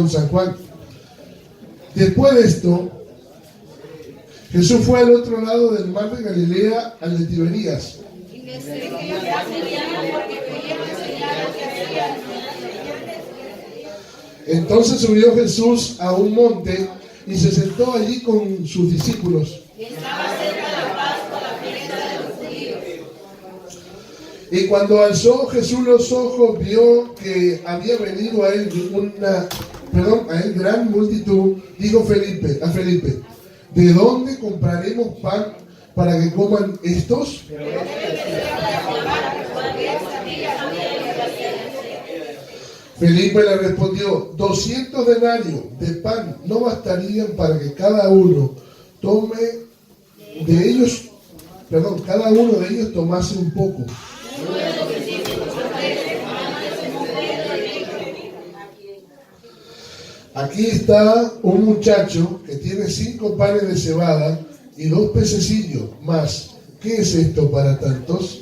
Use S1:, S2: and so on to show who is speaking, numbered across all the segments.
S1: San Juan. Después de esto, Jesús fue al otro lado del mar de Galilea, al de Tiberías. Entonces subió Jesús a un monte y se sentó allí con sus discípulos. Y cuando alzó Jesús los ojos, vio que había venido a él gran multitud. Dijo a Felipe, ¿de dónde compraremos pan para que coman estos? Felipe le respondió, 200 denarios de pan no bastarían para que cada uno de ellos tomase un poco. Aquí está un muchacho que tiene 5 panes de cebada y 2 pececillos más. ¿Qué es esto para tantos?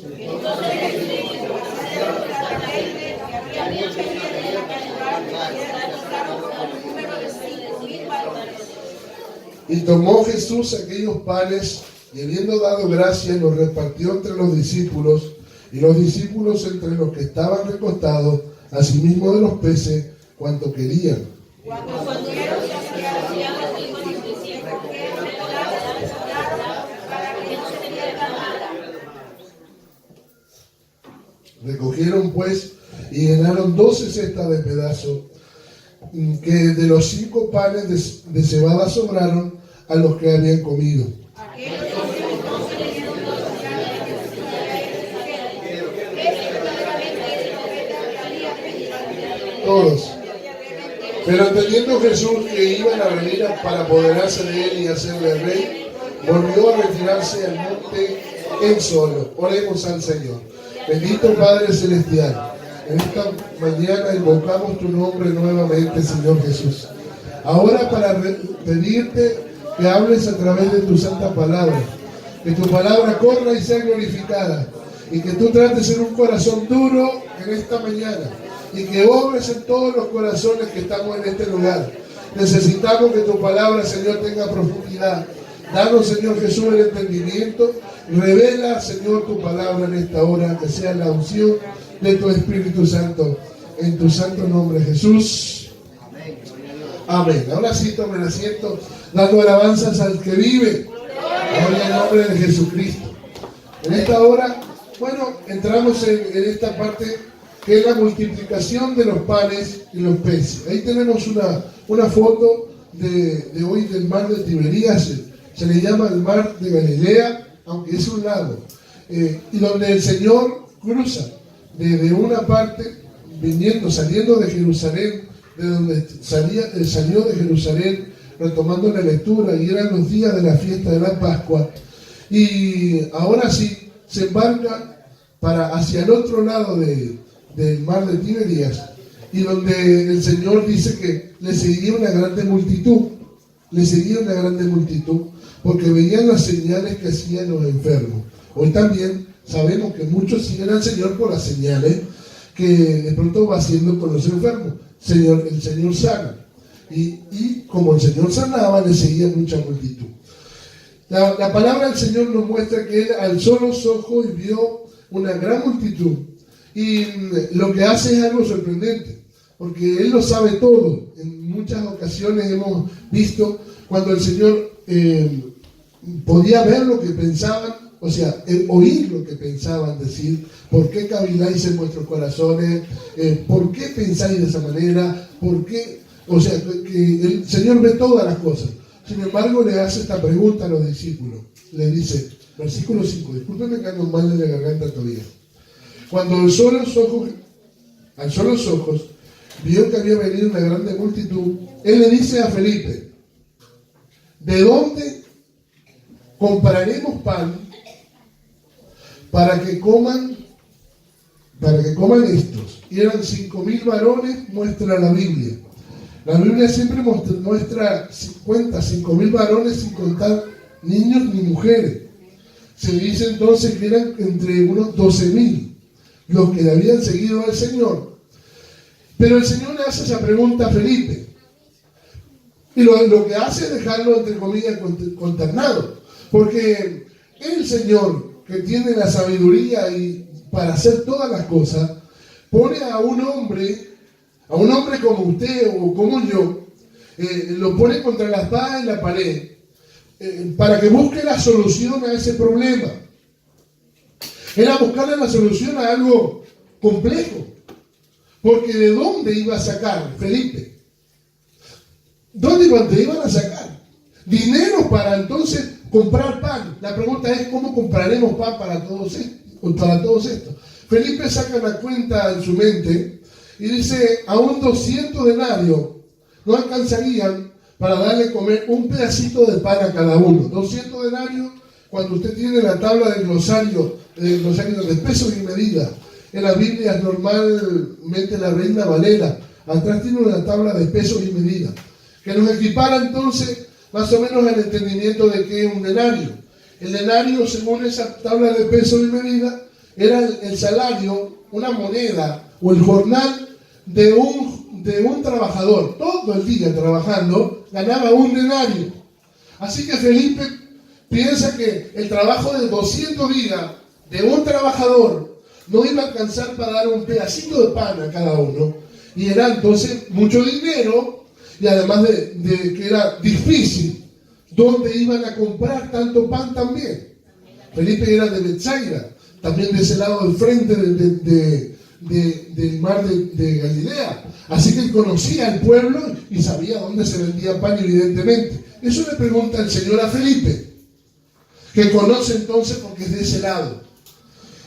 S1: Y tomó Jesús aquellos panes y habiendo dado gracias los repartió entre los discípulos y los discípulos entre los que estaban recostados, asimismo de los peces, cuanto querían. Recogieron pues y llenaron 12 cestas de pedazos, que de los 5 panes de cebada sobraron a los que habían comido. Todos. Pero entendiendo Jesús que iban a venir para apoderarse de él y hacerle rey, volvió a retirarse al monte él solo. Oremos al Señor. Bendito Padre Celestial, en esta mañana invocamos tu nombre nuevamente, Señor Jesús. Ahora para pedirte que hables a través de tu santa palabra, que tu palabra corra y sea glorificada, y que tú trates en un corazón duro en esta mañana, y que obres en todos los corazones que estamos en este lugar. Necesitamos que tu palabra, Señor, tenga profundidad. Danos, Señor Jesús, el entendimiento. Revela, Señor, tu palabra en esta hora, que sea la unción de tu Espíritu Santo. En tu santo nombre, Jesús. Amén. Ahora sí, tomen asiento, dando alabanzas al que vive. Ahora en el nombre de Jesucristo. En esta hora, entramos en esta parte que es la multiplicación de los panes y los peces. Ahí tenemos una foto de hoy del mar de Tiberías. Se le llama el mar de Galilea, aunque es un lago, y donde el Señor cruza desde una parte, saliendo de Jerusalén, de donde salió de Jerusalén, retomando la lectura, y eran los días de la fiesta de la Pascua, y ahora sí se embarca hacia el otro lado del mar de Tiberías, y donde el Señor dice que le seguía una grande multitud, porque veían las señales que hacían los enfermos. Hoy también sabemos que muchos siguen al Señor por las señales que de pronto va haciendo con los enfermos. El Señor sana. Y como el Señor sanaba, le seguía mucha multitud. La palabra del Señor nos muestra que Él alzó los ojos y vio una gran multitud. Y lo que hace es algo sorprendente, porque Él lo sabe todo. En muchas ocasiones hemos visto cuando el Señor podía ver lo que pensaban, oír lo que pensaban decir. ¿Por qué caviláis en vuestros corazones? ¿Por qué pensáis de esa manera? ¿Por qué? Que el Señor ve todas las cosas. Sin embargo, le hace esta pregunta a los discípulos. Le dice, versículo 5, discúlpenme que ando mal de la garganta todavía. Cuando alzó los ojos, vio que había venido una grande multitud. Él le dice a Felipe, ¿de dónde compraremos pan para que coman estos? Y eran 5,000 varones, muestra la Biblia. La Biblia siempre cuenta 5,000 varones sin contar niños ni mujeres. Se dice entonces que eran entre unos 12,000 los que habían seguido al Señor. Pero el Señor le hace esa pregunta a Felipe. Y lo que hace es dejarlo, entre comillas, consternado. Porque el Señor, que tiene la sabiduría y para hacer todas las cosas, pone a un hombre como usted o como yo, lo pone contra la espada y la pared, para que busque la solución a ese problema. Era buscarle la solución a algo complejo. Porque ¿de dónde iba a sacar Felipe? ¿Dónde te iban a sacar? Dinero para entonces comprar pan. La pregunta es, ¿cómo compraremos pan para todos estos? Felipe saca una cuenta en su mente y dice, aún 200 denarios no alcanzarían para darle comer un pedacito de pan a cada uno. 200 denarios, cuando usted tiene la tabla del glosario de pesos y medidas, en la Biblia es normalmente la Reina Valera, atrás tiene una tabla de pesos y medidas, que nos equipara entonces más o menos al entendimiento de que es un denario. El denario, según esa tabla de pesos y medidas, era el salario, una moneda o el jornal de un trabajador. Todo el día trabajando ganaba un denario. Así que Felipe piensa que el trabajo de 200 días de un trabajador no iba a alcanzar para dar un pedacito de pan a cada uno. Y era entonces mucho dinero. Y además de que era difícil, ¿dónde iban a comprar tanto pan también? Felipe era de Betsaida, también de ese lado del frente del mar de Galilea. Así que él conocía el pueblo y sabía dónde se vendía pan, evidentemente. Eso le pregunta el Señor a Felipe, que conoce entonces porque es de ese lado.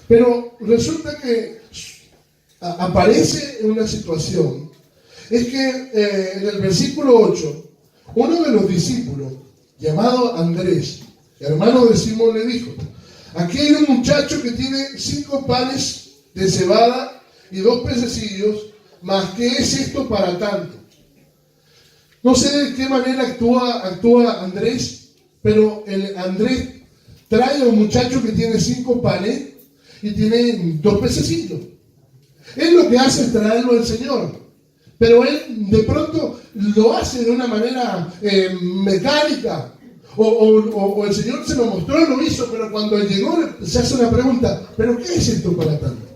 S1: Pero resulta que aparece en una situación. Es que en el versículo 8, uno de los discípulos, llamado Andrés, hermano de Simón, le dijo, aquí hay un muchacho que tiene 5 panes de cebada y 2 pececillos, mas ¿qué es esto para tanto? No sé de qué manera actúa Andrés, pero Andrés trae a un muchacho que tiene 5 panes y tiene 2 pececillos. Él lo que hace es traerlo al Señor. Pero él de pronto lo hace de una manera mecánica. O el Señor se lo mostró y lo hizo, pero cuando él llegó se hace una pregunta, ¿pero qué es esto para tanto?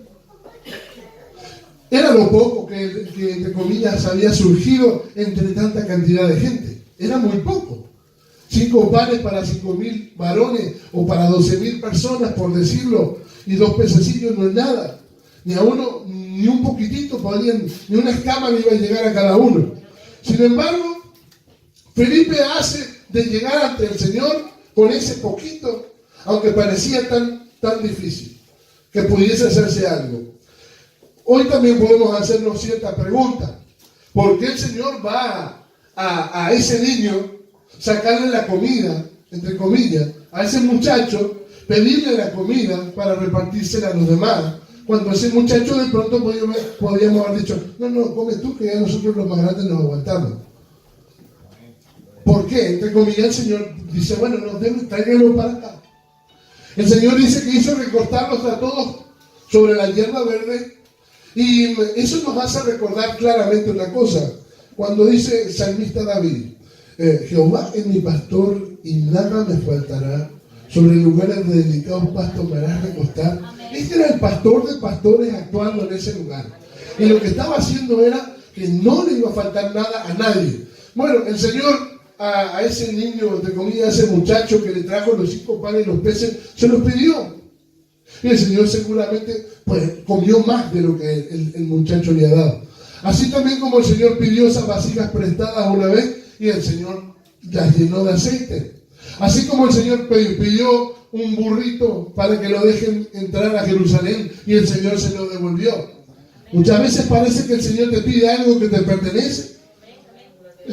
S1: Era lo poco que entre comillas había surgido entre tanta cantidad de gente. Era muy poco. 5 panes para 5.000 varones o para 12.000 personas, por decirlo, y 2 pececillos no es nada. Ni un poquitito ni una escama le iba a llegar a cada uno. Sin embargo, Felipe hace de llegar ante el Señor con ese poquito, aunque parecía tan difícil, que pudiese hacerse algo. Hoy también podemos hacernos cierta pregunta. ¿Por qué el Señor va a ese niño, sacarle la comida, entre comillas, a ese muchacho, pedirle la comida para repartírsela a los demás? Cuando ese muchacho de pronto podríamos haber dicho, no, come tú, que ya nosotros los más grandes nos aguantamos. ¿Por qué? Entre comillas el Señor dice, bueno, tráiganlo para acá. El Señor dice que hizo recortarlos a todos sobre la hierba verde. Y eso nos hace recordar claramente una cosa. Cuando dice el salmista David, Jehová es mi pastor y nada me faltará. Sobre lugares de delicados pastos me harás recostar. Este era el pastor de pastores actuando en ese lugar. Y lo que estaba haciendo era que no le iba a faltar nada a nadie. Bueno, el Señor a ese niño, entre comillas, a ese muchacho que le trajo los 5 panes y los peces, se los pidió. Y el Señor seguramente comió más de lo que el muchacho le ha dado. Así también como el Señor pidió esas vasijas prestadas una vez y el Señor las llenó de aceite. Así como el Señor pidió un burrito para que lo dejen entrar a Jerusalén y el Señor se lo devolvió. Muchas veces parece que el Señor te pide algo que te pertenece.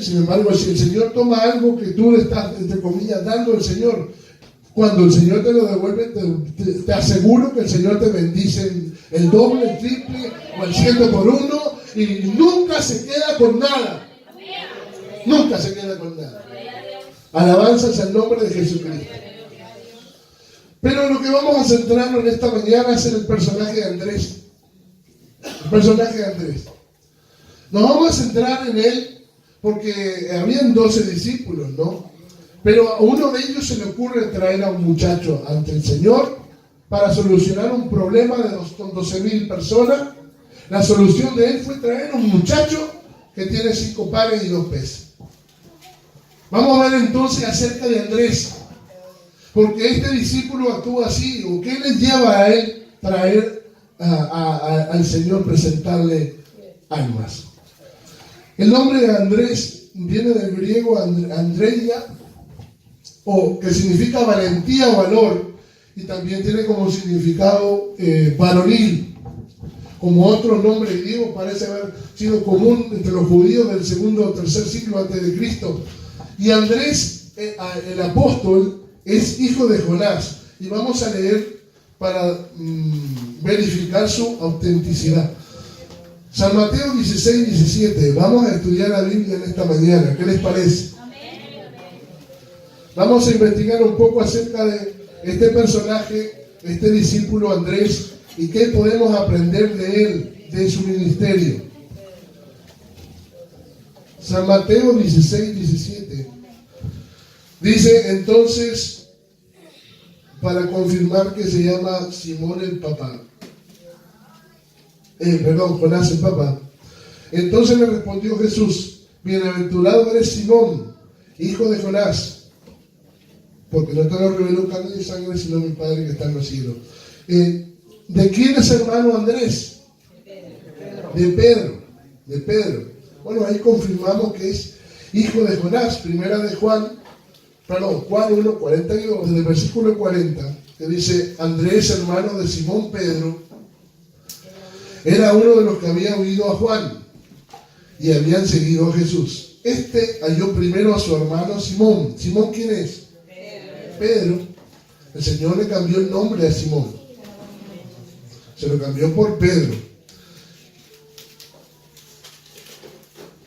S1: Sin embargo, si el Señor toma algo que tú le estás, entre comillas, dando al Señor, cuando el Señor te lo devuelve, te aseguro que el Señor te bendice el doble, el triple o el 100 por 1 y nunca se queda con nada. Nunca se queda con nada. Alabanzas al nombre de Jesucristo. Pero lo que vamos a centrarnos en esta mañana es en el personaje de Andrés. El personaje de Andrés. Nos vamos a centrar en él porque habían 12 discípulos, ¿no? Pero a uno de ellos se le ocurre traer a un muchacho ante el Señor para solucionar un problema de 12.000 personas. La solución de él fue traer a un muchacho que tiene 5 panes y 2 peces. Vamos a ver entonces acerca de Andrés, porque este discípulo actúa así, o qué le lleva a él traer al Señor, presentarle almas. El nombre de Andrés viene del griego Andreia, o que significa valentía o valor, y también tiene como significado varonil. Como otro nombre griego parece haber sido común entre los judíos del segundo o tercer siglo antes de Cristo. Y Andrés, el apóstol, es hijo de Jonás. Y vamos a leer para verificar su autenticidad. San Mateo 16, 17. Vamos a estudiar la Biblia en esta mañana. ¿Qué les parece? Vamos a investigar un poco acerca de este personaje, este discípulo Andrés, y qué podemos aprender de él, de su ministerio. San Mateo 16, 17. Dice entonces, para confirmar que se llama Simón el papá. Jonás el papá. Entonces le respondió Jesús: bienaventurado eres Simón, hijo de Jonás, porque no te lo reveló carne y sangre, sino mi Padre que está en los cielos. ¿De quién es hermano Andrés? De Pedro. De Pedro. Bueno, ahí confirmamos que es hijo de Jonás. Primera de Juan 1, 42, desde el versículo 40, que dice: Andrés, hermano de Simón Pedro, era uno de los que había oído a Juan y habían seguido a Jesús. Este halló primero a su hermano Simón. ¿Simón quién es? Pedro. El Señor le cambió el nombre a Simón. Se lo cambió por Pedro.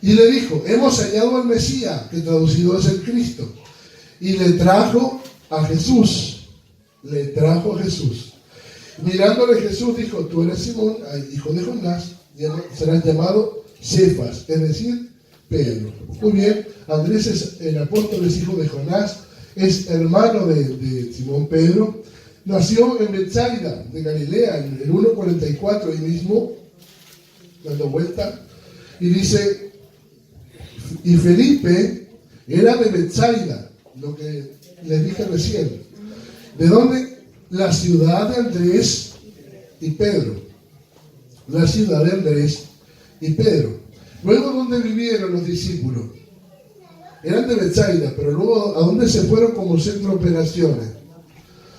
S1: Y le dijo: hemos hallado al Mesías, que traducido es el Cristo. Y le trajo a Jesús. Le trajo a Jesús. Mirándole Jesús dijo: tú eres Simón, hijo de Jonás, serás llamado Cefas, es decir, Pedro. Muy bien, Andrés el apóstol, es hijo de Jonás, es hermano de Simón Pedro. Nació en Betsaida de Galilea en el 1:44, ahí mismo, dando vuelta, y dice: y Felipe era de Betsaida, lo que les dije recién. ¿De dónde? La ciudad de Andrés y Pedro. La ciudad de Andrés y Pedro. Luego, ¿dónde vivieron los discípulos? Eran de Betsaida, pero luego, ¿a dónde se fueron como centro de operaciones?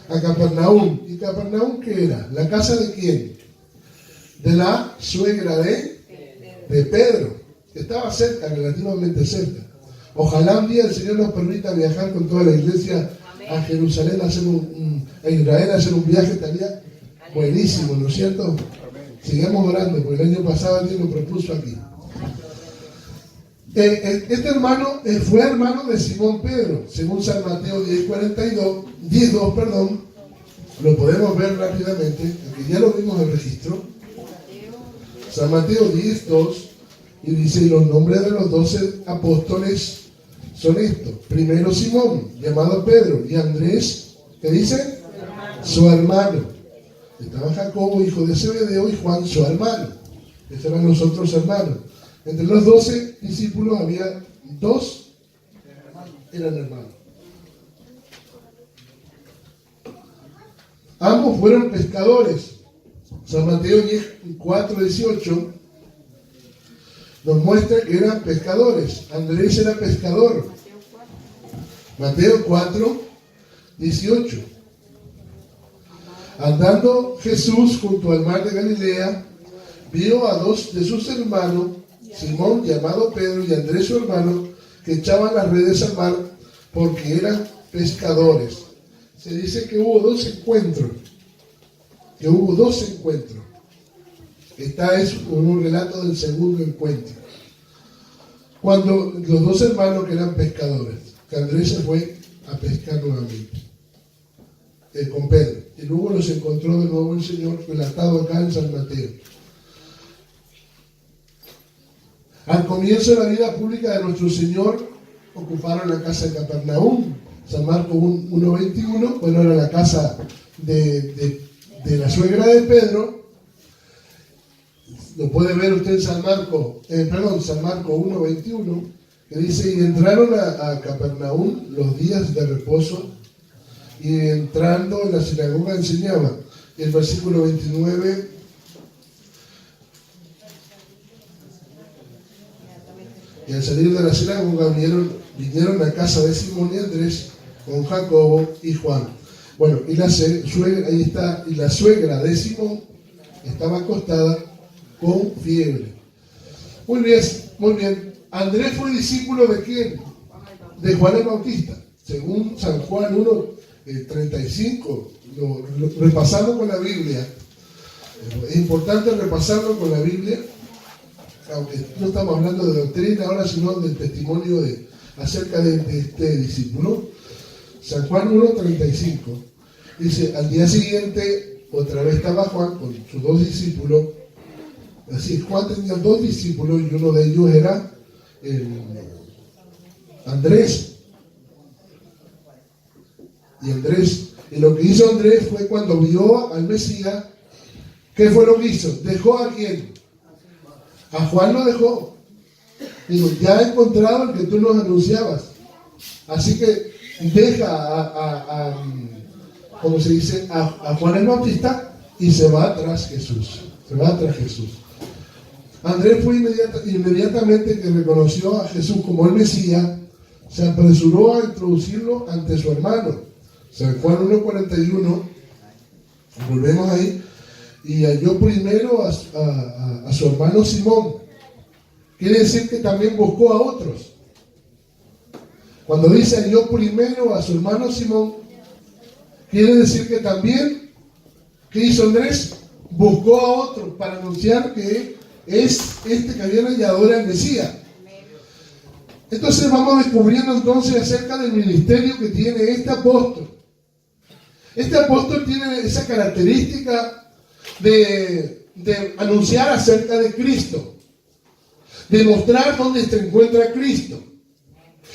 S1: A Capernaum. ¿Y Capernaum qué era? ¿La casa de quién? De la suegra de Pedro. Estaba cerca, relativamente cerca. Ojalá un día el Señor nos permita viajar con toda la iglesia a Jerusalén, a Israel, a hacer un viaje. Estaría buenísimo, ¿no es cierto? Sigamos orando, porque el año pasado Dios lo propuso aquí. Este hermano fue hermano de Simón Pedro, según San Mateo 10:2, lo podemos ver rápidamente, aquí ya lo vimos en el registro. San Mateo 10:2, y dice: y los nombres de los 12 apóstoles son estos. Primero Simón, llamado Pedro, y Andrés, ¿qué dice? Su hermano. Estaba Jacobo, hijo de Zebedeo, y Juan, su hermano. Estos eran los otros hermanos. Entre los 12 discípulos había 2 eran hermanos. Ambos fueron pescadores. San Mateo 4:18 nos muestra que eran pescadores. Andrés era pescador. Mateo 4:18. Andando Jesús junto al mar de Galilea, vio a 2 de sus hermanos, Simón, llamado Pedro, y Andrés su hermano, que echaban las redes al mar porque eran pescadores. Se dice que hubo 2 encuentros. Esta es un relato del segundo encuentro. Cuando los 2 hermanos que eran pescadores, que Andrés se fue a pescar nuevamente con Pedro. Y luego los encontró de nuevo el Señor, relatado acá en San Mateo. Al comienzo de la vida pública de nuestro Señor, ocuparon la casa de Capernaum. San Marcos 1:21, bueno, era la casa de la suegra de Pedro. Lo puede ver usted en San Marcos 1:21, que dice: y entraron a Capernaum los días de reposo, y entrando en la sinagoga enseñaba. Y el versículo 29, y al salir de la sinagoga vinieron a casa de Simón y Andrés con Jacobo y Juan. Bueno, y la suegra, ahí está, y la suegra de Simón estaba acostada con fiebre. Muy bien, muy bien. Andrés fue discípulo de quién? De Juan el Bautista. Según San Juan 1:35, lo repasamos con la Biblia. Es importante repasarlo con la Biblia, aunque no estamos hablando de doctrina ahora, sino del testimonio acerca de este discípulo. San Juan 1:35 dice: al día siguiente otra vez estaba Juan con sus dos discípulos. Así, Juan tenía dos discípulos y uno de ellos era Andrés. Y lo que hizo Andrés fue, cuando vio al Mesías, ¿qué fue lo que hizo? ¿Dejó a quién? A Juan lo dejó. Digo, ya he encontrado el que tú nos anunciabas. Así que deja ¿cómo se dice? A Juan el Bautista y se va tras Jesús. Andrés fue inmediatamente que reconoció a Jesús como el Mesías, se apresuró a introducirlo ante su hermano. San Juan 1:41, volvemos ahí, y halló primero a su hermano Simón. Quiere decir que también buscó a otros. Cuando dice halló primero a su hermano Simón, quiere decir que también, ¿qué hizo Andrés? Buscó a otros para anunciar que es este que habían hallado era el Mesías. Entonces vamos descubriendo entonces acerca del ministerio que tiene este apóstol. Este apóstol tiene esa característica de anunciar acerca de Cristo, de mostrar dónde se encuentra Cristo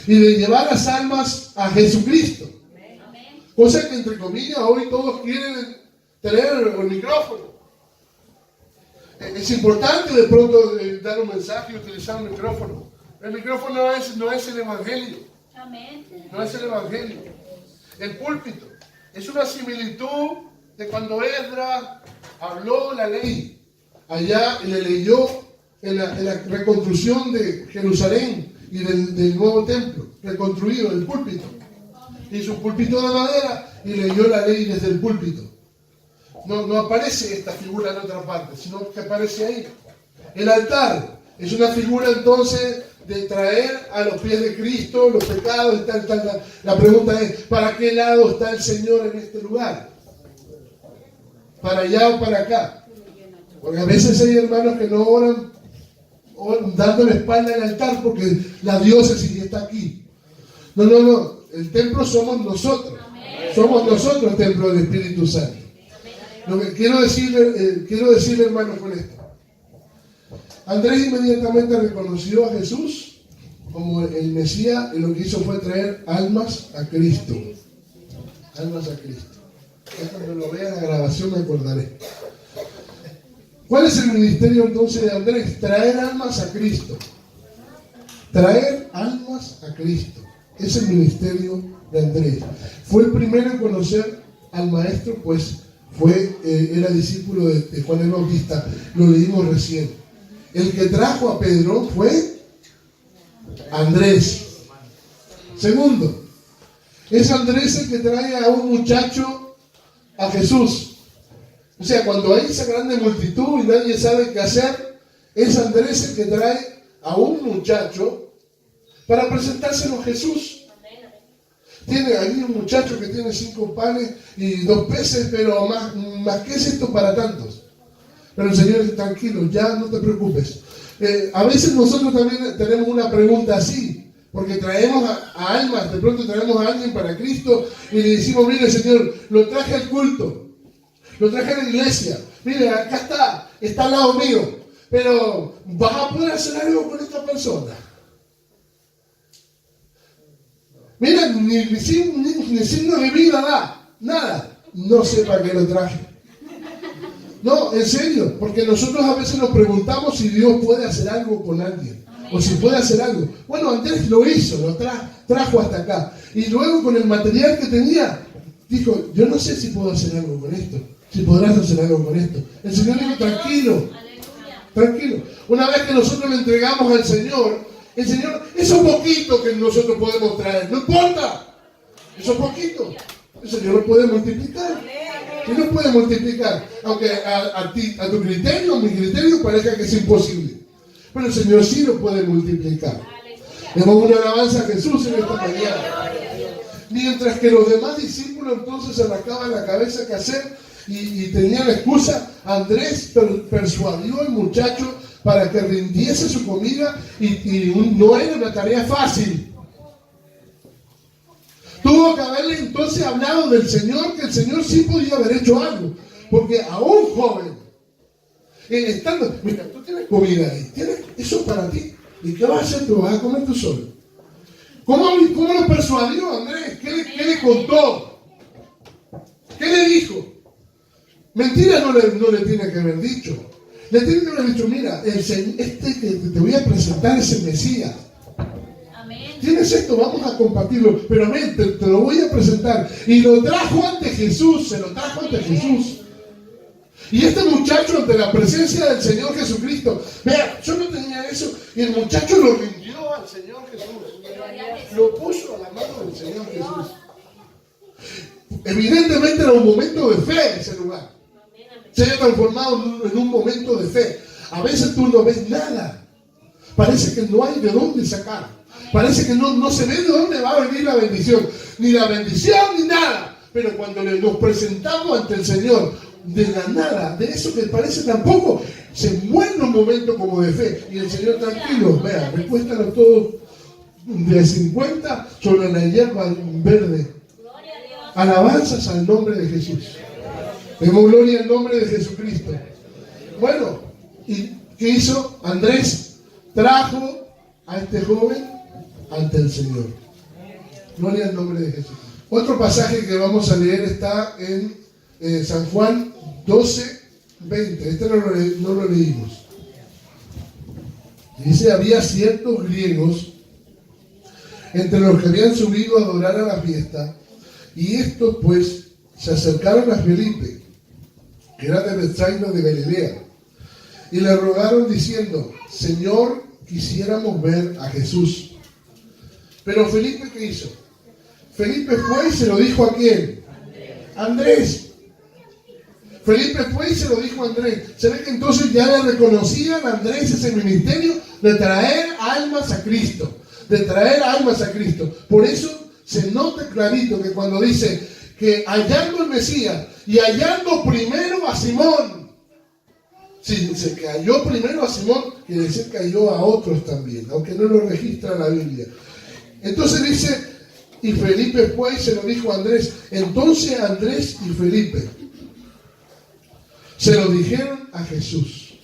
S1: y de llevar las almas a Jesucristo. Cosa que, entre comillas, hoy todos quieren tener el micrófono. Es importante de pronto dar un mensaje y utilizar un micrófono. El micrófono no es el Evangelio. No es el Evangelio. El púlpito es una similitud de cuando Esdras habló la ley allá y le leyó en la reconstrucción de Jerusalén y del nuevo templo, reconstruido el púlpito. Hizo un púlpito de madera y leyó la ley desde el púlpito. No aparece esta figura en otra parte, sino que aparece ahí. El altar es una figura entonces de traer a los pies de Cristo los pecados y tal. La pregunta es, ¿para qué lado está el Señor en este lugar? ¿Para allá o para acá? Porque a veces hay hermanos que no oran dando la espalda al altar porque la diócesis está aquí. No. El templo somos nosotros. Somos nosotros el templo del Espíritu Santo. Lo que quiero decirle, hermanos, con esto. Andrés inmediatamente reconoció a Jesús como el Mesías, y lo que hizo fue traer almas a Cristo. Almas a Cristo. Ya cuando lo vea en la grabación me acordaré. ¿Cuál es el ministerio entonces de Andrés? Traer almas a Cristo. Traer almas a Cristo. Es el ministerio de Andrés. Fue el primero en conocer al Maestro, pues era discípulo de Juan el Bautista. Lo leímos recién. El que trajo a Pedro fue Andrés. Segundo, es Andrés el que trae a un muchacho a Jesús. O sea, cuando hay esa grande multitud y nadie sabe qué hacer, es Andrés el que trae a un muchacho para presentárselo a Jesús. Tiene ahí un muchacho que tiene 5 panes y 2 peces, pero más ¿qué es esto para tantos? Pero el Señor dice, tranquilo, ya no te preocupes. A veces nosotros también tenemos una pregunta así, porque traemos a almas, de pronto traemos a alguien para Cristo y le decimos, mire Señor, lo traje al culto, lo traje a la iglesia, mire, acá está al lado mío, pero ¿vas a poder hacer algo con esta persona? Mira, ni signo de vida da, nada. No sé para qué lo traje. No, en serio, porque nosotros a veces nos preguntamos si Dios puede hacer algo con alguien, o si puede hacer algo. Bueno, Andrés lo hizo, lo trajo hasta acá. Y luego con el material que tenía, dijo, yo no sé si puedo hacer algo con esto, si podrás hacer algo con esto. El Señor dijo, tranquilo, tranquilo. Una vez que nosotros le entregamos al Señor, el Señor, eso poquito que nosotros podemos traer, no importa, eso poquito, el Señor lo puede multiplicar. Y lo puede multiplicar, aunque a tu criterio, a mi criterio, parezca que es imposible. Pero el Señor sí lo puede multiplicar. Demos una alabanza a Jesús en esta mañana. Mientras que los demás discípulos entonces se rascaban la cabeza qué hacer y tenían la excusa, Andrés persuadió al muchacho para que rindiese su comida y no era una tarea fácil. Tuvo que haberle entonces hablado del Señor, que el Señor sí podía haber hecho algo. Porque a un joven, estando, mira, tú tienes comida ahí, tienes eso para ti. ¿Y qué vas a hacer tú? ¿Vas a comer tú solo? ¿Cómo lo persuadió Andrés? ¿Qué le contó? ¿Qué le dijo? Mentira no le tiene que haber dicho. Le tiene que haber dicho, mira, este que te voy a presentar es el Mesías. Tienes esto, vamos a compartirlo, pero ven, te lo voy a presentar. Y lo trajo ante Jesús, se lo trajo ante Jesús. Y este muchacho ante la presencia del Señor Jesucristo, vea, yo no tenía eso, y el muchacho lo rindió al Señor Jesús. Lo puso a la mano del Señor Jesús. Evidentemente era un momento de fe ese lugar. Se ha transformado en un momento de fe. A veces tú no ves nada. Parece que no hay de dónde sacar. Parece que no se ve de dónde va a venir la bendición. Ni la bendición ni nada. Pero cuando nos presentamos ante el Señor, de la nada, de eso que parece tampoco, se mueve un momento como de fe. Y el Señor tranquilo, vea, recuéstalo todo de 50 sobre la hierba verde. Alabanzas al nombre de Jesús. Demos gloria al nombre de Jesucristo. Bueno, ¿y qué hizo? Andrés trajo a este joven ante el Señor. Gloria al nombre de Jesús. Otro pasaje que vamos a leer está en San Juan 12, 20. Este no lo leímos. Dice, había ciertos griegos entre los que habían subido a adorar a la fiesta, y estos pues se acercaron a Felipe, que era de Betsaida de Galilea, y le rogaron diciendo, Señor, quisiéramos ver a Jesús. Pero Felipe, ¿qué hizo? Felipe fue y se lo dijo a ¿quién? Andrés. Felipe fue y se lo dijo a Andrés. Se ve que entonces ya le reconocían a Andrés ese ministerio de traer almas a Cristo. De traer almas a Cristo. Por eso se nota clarito que cuando dice que hallando el Mesías y hallando primero a Simón, si se cayó primero a Simón, quiere decir que halló a otros también, aunque no lo registra la Biblia. Entonces dice, y Felipe fue y se lo dijo a Andrés. Entonces Andrés y Felipe se lo dijeron a Jesús.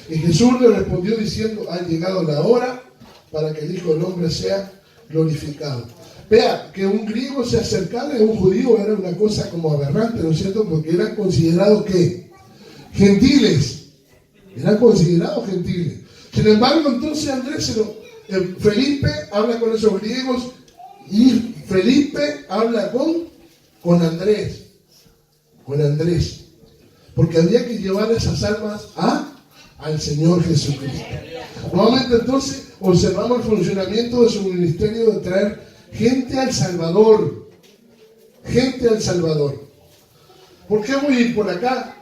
S1: Y Jesús le respondió diciendo, ha llegado la hora para que el Hijo del Hombre sea glorificado. Vea, que un griego se acercara a un judío era una cosa como aberrante, ¿no es cierto? Porque eran considerados, ¿qué? Gentiles. Eran considerados gentiles. Sin embargo, entonces Andrés Felipe habla con esos griegos y Felipe habla con Andrés. Con Andrés. Porque había que llevar esas almas al Señor Jesucristo. Nuevamente entonces observamos el funcionamiento de su ministerio de traer gente al Salvador. Gente al Salvador. ¿Por qué voy a ir por acá?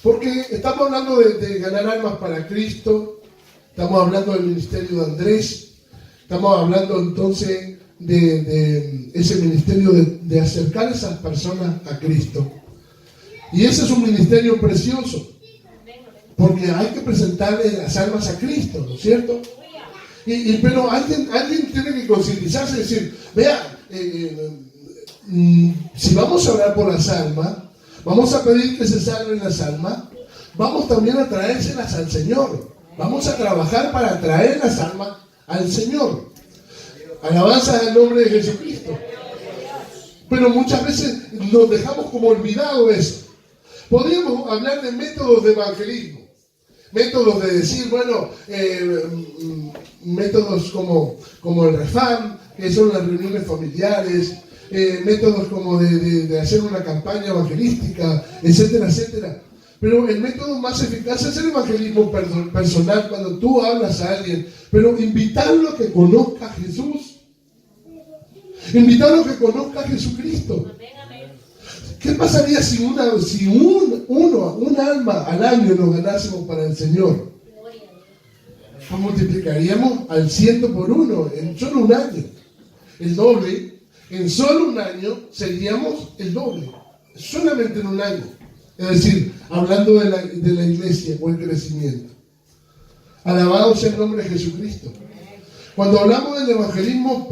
S1: Porque estamos hablando de ganar almas para Cristo. Estamos hablando del ministerio de Andrés. Estamos hablando entonces de ese ministerio de acercar a esas personas a Cristo. Y ese es un ministerio precioso. Porque hay que presentarle las almas a Cristo, ¿no es cierto? Pero alguien tiene que concientizarse y decir, vea, si vamos a orar por las almas, vamos a pedir que se salven las almas, vamos también a traérselas al Señor. Vamos a trabajar para traer las almas al Señor. Alabanza al nombre de Jesucristo. Pero muchas veces nos dejamos como olvidado eso. Podríamos hablar de métodos de evangelismo. Métodos de decir, bueno, métodos como el refán, que son las reuniones familiares, métodos como de hacer una campaña evangelística, etcétera, etcétera. Pero el método más eficaz es el evangelismo personal, cuando tú hablas a alguien, pero invitarlo a que conozca a Jesús. Invitarlo a que conozca a Jesucristo. ¿Qué pasaría si un alma al año nos ganásemos para el Señor? Pues multiplicaríamos al 100 por 1 en solo un año. El doble. En solo un año seríamos el doble. Solamente en un año. Es decir, hablando de la iglesia o el crecimiento. Alabado sea el nombre de Jesucristo. Cuando hablamos del evangelismo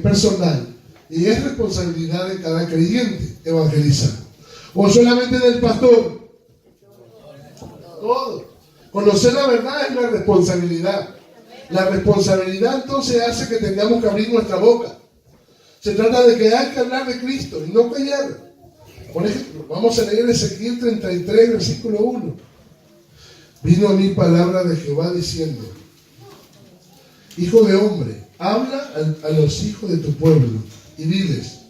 S1: personal, y es responsabilidad de cada creyente evangelizar, o solamente del pastor, todo. Conocer la verdad es una responsabilidad. La responsabilidad entonces hace que tengamos que abrir nuestra boca. Se trata de que hay que hablar de Cristo y no callar. Por ejemplo, vamos a leer Ezequiel 33, versículo 1. Vino a mí palabra de Jehová diciendo: Hijo de hombre, habla a los hijos de tu pueblo y diles: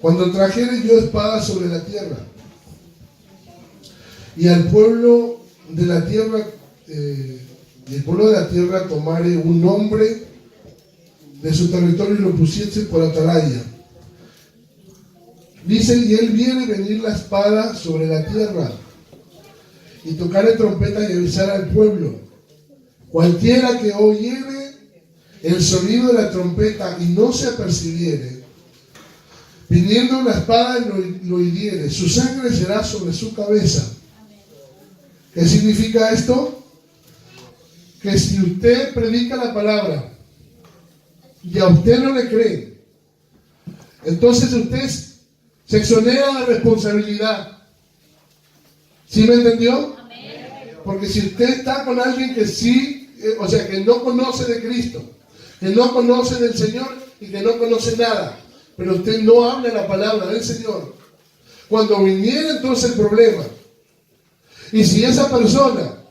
S1: cuando trajere yo espada sobre la tierra, y al pueblo de la tierra, tomare un hombre de su territorio y lo pusiese por atalaya. Dice, y él viene venir la espada sobre la tierra, y tocare trompeta y avisar al pueblo. Cualquiera que oyere el sonido de la trompeta y no se apercibiere, viniendo la espada y lo hiriere, su sangre será sobre su cabeza. ¿Qué significa esto? Que si usted predica la palabra y a usted no le cree, entonces usted se exonera de responsabilidad. ¿Sí me entendió? Porque si usted está con alguien que sí, que no conoce de Cristo, que no conoce del Señor y que no conoce nada, pero usted no habla la palabra del Señor, cuando viniera entonces el problema, y si esa persona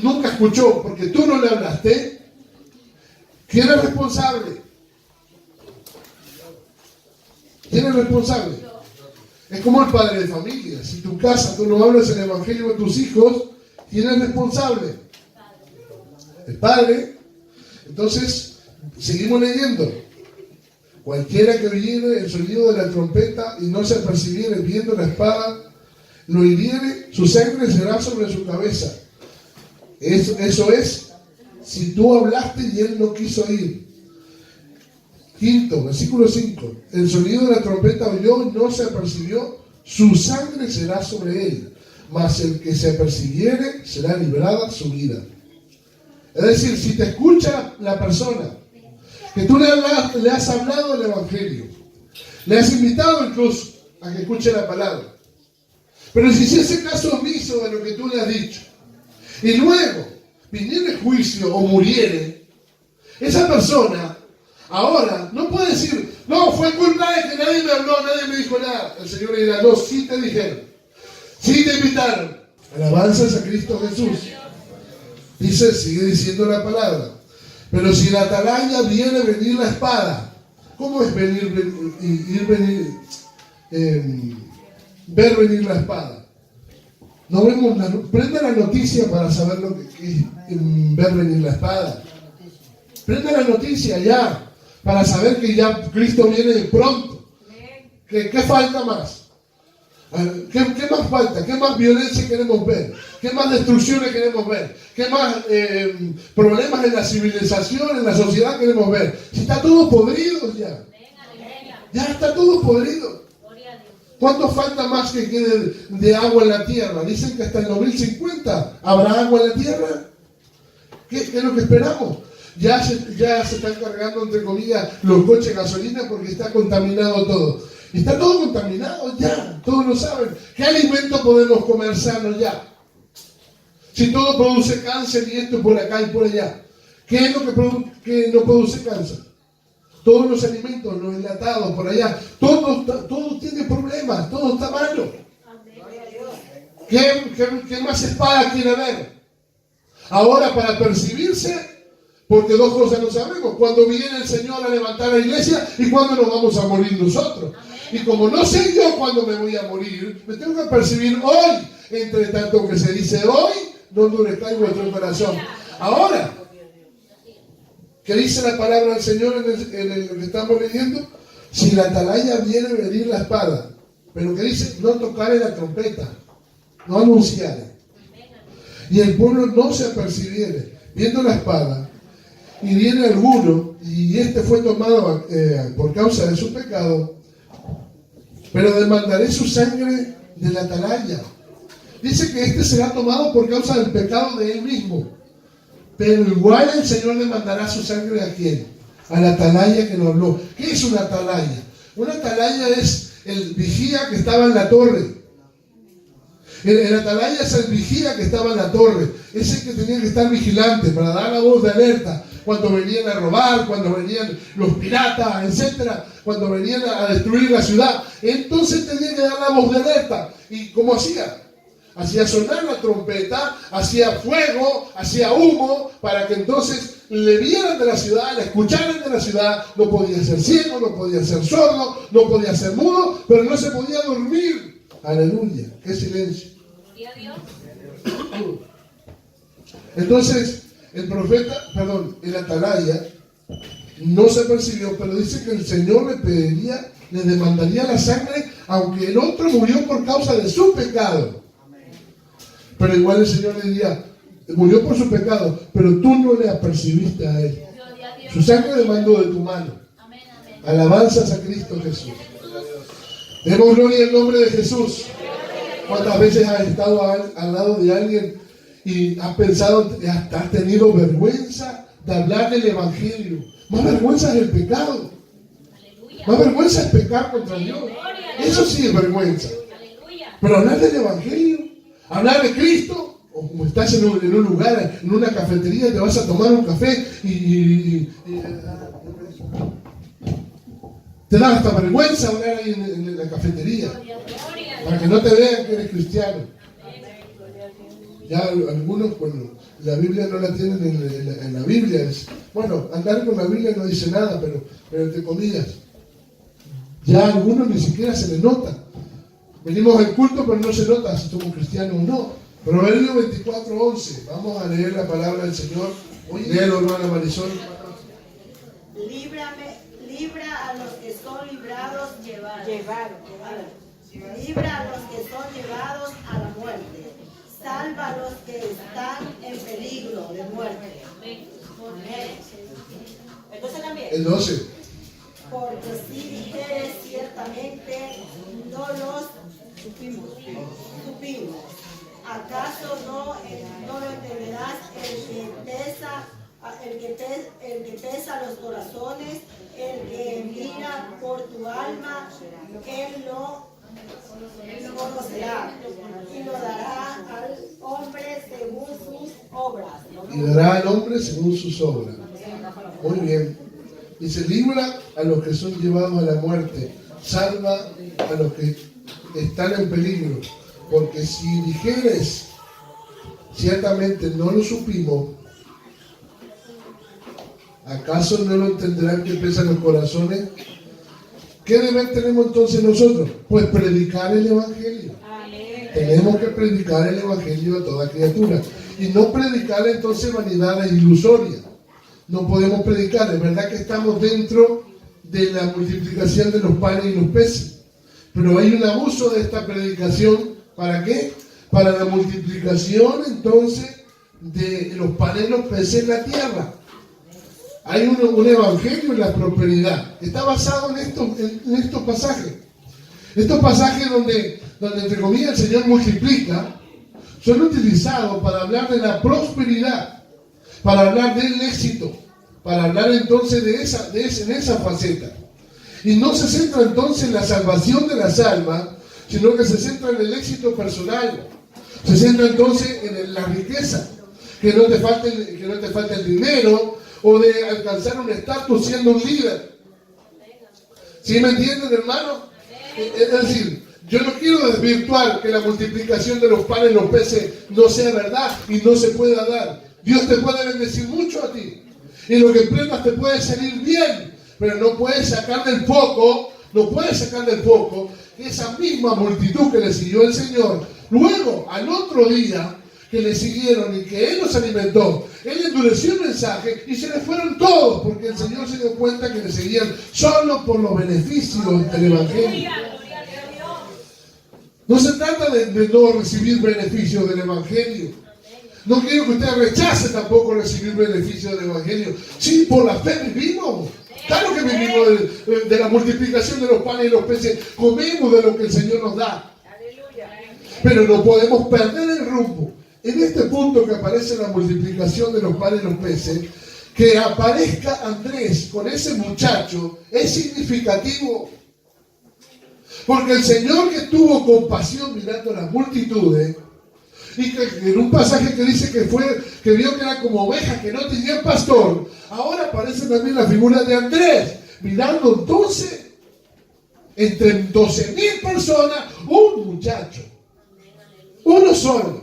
S1: nunca escuchó porque tú no le hablaste, ¿quién es responsable? ¿Quién es responsable? Es como el padre de familia. Si tu casa tú no hablas el evangelio de tus hijos, ¿quién es responsable? El padre. Entonces, seguimos leyendo. Cualquiera que oyere el sonido de la trompeta y no se apercibiere viendo la espada, lo hiriere, su sangre será sobre su cabeza. Eso es, si tú hablaste y él no quiso oír. Quinto, versículo 5. El sonido de la trompeta oyó y no se apercibió, su sangre será sobre él, mas el que se apercibiere será librada su vida. Es decir, si te escucha la persona, que tú le has hablado el evangelio, le has invitado incluso a que escuche la palabra, pero si se hace caso omiso de lo que tú le has dicho, y luego viniere juicio o muriere, esa persona ahora no puede decir, no, fue culpa de que nadie me habló, nadie me dijo nada. El Señor le dirá, no, sí te dijeron, sí te invitaron. Alabanzas a Cristo Jesús. Dice, sigue diciendo la palabra. Pero si la atalaya viene a venir la espada, ¿cómo es ver venir la espada? No vemos prende la noticia para saber lo que es ver venir la espada. Prende la noticia ya, para saber que ya Cristo viene de pronto. ¿Qué falta más? ¿Qué más falta? ¿Qué más violencia queremos ver? ¿Qué más destrucciones queremos ver? ¿Qué más problemas en la civilización, en la sociedad queremos ver? Si está todo podrido ya. Ya está todo podrido. ¿Cuánto falta más que quede de agua en la tierra? Dicen que hasta el 2050 habrá agua en la tierra. ¿Qué es lo que esperamos? Ya se están cargando, entre comillas, los coches de gasolina porque está contaminado todo. Está todo contaminado ya, todos lo saben. ¿Qué alimento podemos comer sano ya? Si todo produce cáncer y esto por acá y por allá. ¿Qué es lo que no produce cáncer? Todos los alimentos, los enlatados por allá, todo tiene problemas, todo está malo. ¿Qué más espada quiere ver? Ahora, para percibirse, porque dos cosas no sabemos: cuándo viene el Señor a levantar la iglesia y cuándo nos vamos a morir nosotros. Y como no sé yo cuándo me voy a morir, me tengo que percibir hoy. Entre tanto que se dice hoy, no endurezcáis vuestro corazón. Ahora, ¿qué dice la palabra del Señor en el que estamos leyendo? Si la atalaya viene a venir la espada, pero que dice, no tocaré la trompeta, no anunciaré. Y el pueblo no se apercibiere, viendo la espada, y viene alguno, y este fue tomado por causa de su pecado, pero demandaré su sangre de la atalaya. Dice que este será tomado por causa del pecado de él mismo. Pero igual el Señor demandará su sangre ¿a quién? A la atalaya que nos habló. ¿Qué es una atalaya? Una atalaya es el vigía que estaba en la torre. El atalaya es el vigía que estaba en la torre. Es el que tenía que estar vigilante para dar la voz de alerta cuando venían a robar, cuando venían los piratas, etcétera, cuando venían a destruir la ciudad. Entonces tenía que dar la voz de alerta. ¿Y cómo hacía? Hacía sonar la trompeta, hacía fuego, hacía humo, para que entonces le vieran de la ciudad, le escucharan de la ciudad. No podía ser ciego, no podía ser sordo, no podía ser mudo, pero no se podía dormir. Aleluya, qué silencio. Entonces, el atalaya no se percibió, pero dice que el Señor le demandaría la sangre, aunque el otro murió por causa de su pecado. Pero igual el Señor le diría, murió por su pecado, pero tú no le apercibiste a él. Su sangre demandó de tu mano. Alabanzas a Cristo Jesús. Demos gloria al nombre de Jesús. ¿Cuántas veces has estado al lado de alguien y has pensado, hasta has tenido vergüenza de hablar del Evangelio? Más vergüenza es el pecado. Más vergüenza es pecar contra Dios. Eso sí es vergüenza. Pero hablar del Evangelio, hablar de Cristo, o como estás en un lugar, en una cafetería, y te vas a tomar un café y te da hasta vergüenza hablar ahí en la cafetería, para que no te vean que eres cristiano. Ya algunos, bueno, la Biblia no la tienen en la Biblia. Bueno, andar con la Biblia no dice nada, pero entre comillas. Ya a algunos ni siquiera se les nota. Venimos al culto, pero no se nota si somos cristianos o no. Proverbio 24:11. Vamos a leer la palabra del Señor. Léelo, hermana Marisol.
S2: Libra a los que son librados, libra a los que son llevados a la muerte. Salva a los que están en peligro de muerte. Entonces también.
S1: El 12.
S2: Porque si dijeres ciertamente, no los supimos. ¿Acaso no lo entenderás el que pesa los corazones, el que mira por tu alma, él lo conocerá y lo dará al hombre según sus obras.
S1: Y dará al hombre según sus obras. Muy bien. Dice, libra a los que son llevados a la muerte, salva a los que están en peligro. Porque si dijeres, ciertamente no lo supimos, ¿acaso no lo entenderán que pesan los corazones? ¿Qué deber tenemos entonces nosotros? Pues predicar el Evangelio. Amén. Tenemos que predicar el Evangelio a toda criatura. Y no predicar entonces vanidades ilusorias. No podemos predicar. Es verdad que estamos dentro de la multiplicación de los panes y los peces. Pero hay un abuso de esta predicación. ¿Para qué? Para la multiplicación entonces de los panes y los peces en la tierra. Hay un evangelio en la prosperidad. Está basado en estos pasajes. Estos pasajes donde entre comillas el Señor multiplica, son utilizados para hablar de la prosperidad, para hablar del éxito, para hablar entonces en esa faceta. Y no se centra entonces en la salvación de las almas, sino que se centra en el éxito personal. Se centra entonces en la riqueza, que no te falte el dinero, o de alcanzar un estatus siendo un líder. ¿Sí me entienden, hermano? Es decir, yo no quiero desvirtuar que la multiplicación de los panes y los peces no sea verdad y no se pueda dar. Dios te puede bendecir mucho a ti. Y lo que emprendas te puede salir bien, pero no puedes sacar del foco que esa misma multitud que le siguió el Señor, luego, al otro día que le siguieron y que Él los alimentó, Él endureció el mensaje y se les fueron todos, porque el Señor se dio cuenta que le seguían solo por los beneficios del Evangelio. No se trata de no recibir beneficios del Evangelio. No quiero que usted rechace tampoco recibir beneficios del Evangelio. Sí, por la fe vivimos. Claro que vivimos de la multiplicación de los panes y los peces. Comemos de lo que el Señor nos da. Pero no podemos perder el rumbo. En este punto que aparece la multiplicación de los panes y los peces, que aparezca Andrés con ese muchacho es significativo. Porque el Señor, que tuvo compasión mirando a las multitudes, y que en un pasaje que dice que vio que era como ovejas que no tenían pastor, ahora aparece también la figura de Andrés, mirando entonces entre 12,000 personas, un muchacho, uno solo.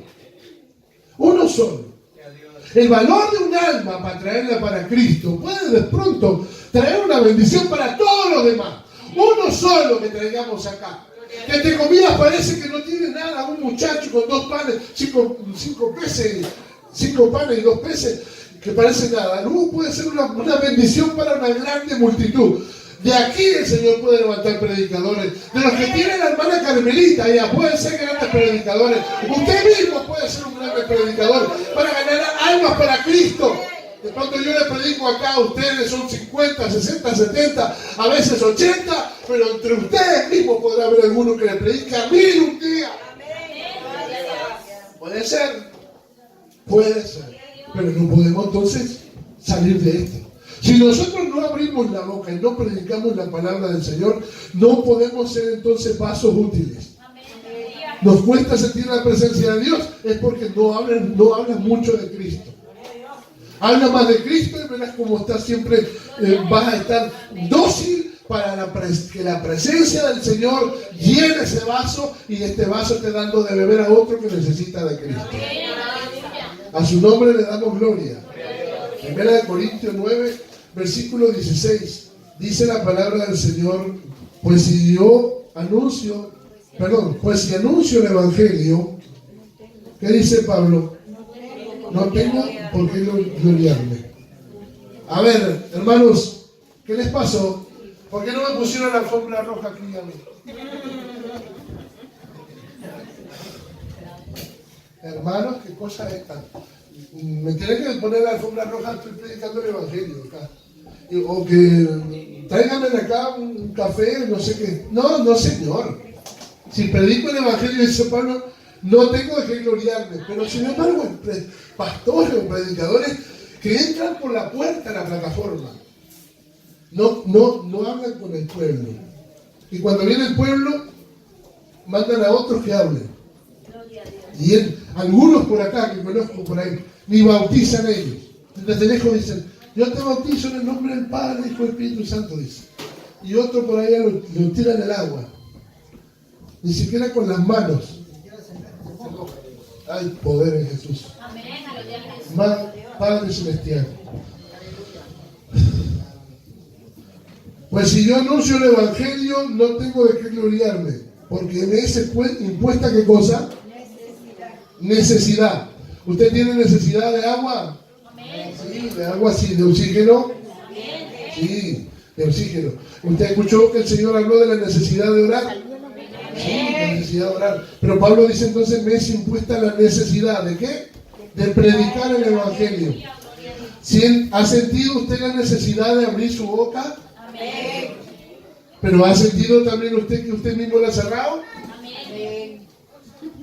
S1: El valor de un alma para traerla para Cristo puede de pronto traer una bendición para todos los demás. Uno solo que traigamos acá. Que entre comillas parece que no tiene nada, un muchacho con 2 panes, 5 peces, 5 panes y 2 peces, que parece nada. Luego puede ser una bendición para una grande multitud. De aquí el Señor puede levantar predicadores. De los que tiene la hermana Carmelita, ella pueden ser grandes predicadores. Usted mismo puede ser un gran predicador para ganar almas para Cristo. De pronto yo le predico acá a ustedes, son 50, 60, 70, a veces 80, pero entre ustedes mismos podrá haber alguno que le predique a 1000 un día. Puede ser, pero no podemos entonces salir de esto. Si nosotros no abrimos la boca y no predicamos la palabra del Señor, no podemos ser entonces vasos útiles. Nos cuesta sentir la presencia de Dios, es porque no hablan mucho de Cristo. Habla más de Cristo y verás cómo estás siempre, vas a estar dócil para que la presencia del Señor llene ese vaso y este vaso esté dando de beber a otro que necesita de Cristo. A su nombre le damos gloria. 1 Corintios 9, versículo 16. Dice la palabra del Señor: pues si anuncio el Evangelio, ¿qué dice Pablo? No tengo por qué gloriarme. A ver, hermanos, ¿qué les pasó? ¿Por qué no me pusieron la alfombra roja aquí a mí? Hermanos, ¿qué cosa es esta? Me tienen que poner la alfombra roja, estoy predicando el Evangelio acá. O que tráiganme de acá un café, no sé qué. No, señor. Si predico el Evangelio, dice Pablo, no tengo de qué gloriarme. Pero sin embargo, pastores o predicadores que entran por la puerta a la plataforma no hablan con el pueblo. Y cuando viene el pueblo, mandan a otros que hablen. Y algunos por acá, que conozco por ahí, ni bautizan ellos. Desde lejos dicen: yo te bautizo en el nombre del Padre, Hijo y Espíritu Santo, dice. Y otro por allá lo tiran el agua. Ni siquiera con las manos. Hay poder en Jesús. Padre Celestial. Pues si yo anuncio el Evangelio, no tengo de qué gloriarme, porque me es impuesta, ¿qué cosa? Necesidad. ¿Usted tiene necesidad de agua? Sí, de agua, sí. ¿De oxígeno? Sí, de oxígeno. ¿Usted escuchó que el Señor habló de la necesidad de orar? Sí, la necesidad de orar. Pero Pablo dice entonces: me es impuesta la necesidad ¿de qué? De predicar el Evangelio. ¿Ha sentido usted la necesidad de abrir su boca? Amén. ¿Pero ha sentido también usted que usted mismo la ha cerrado? Amén.